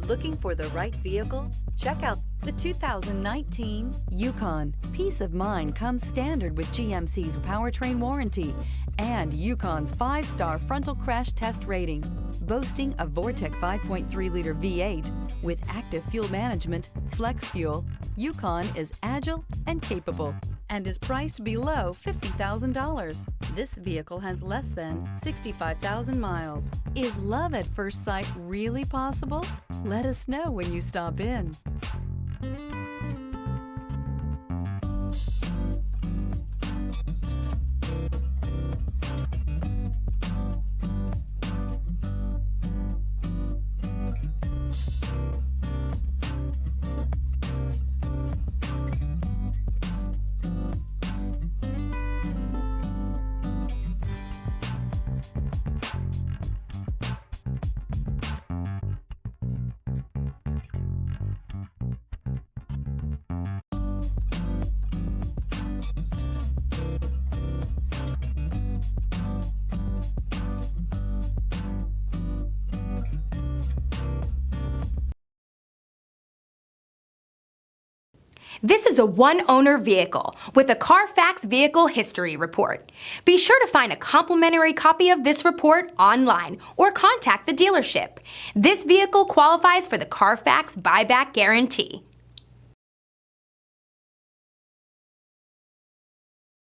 Looking for the right vehicle? Check out the 2019 Yukon. Peace of mind comes standard with GMC's powertrain warranty and Yukon's 5-star frontal crash test rating. Boasting a Vortec 5.3-liter V8 with active fuel management, flex fuel, Yukon is agile and capable and is priced below $50,000. This vehicle has less than 65,000 miles. Is love at first sight really possible? Let us know when you stop in. This is a one-owner vehicle with a Carfax Vehicle History Report. Be sure to find a complimentary copy of this report online or contact the dealership. This vehicle qualifies for the Carfax Buyback Guarantee.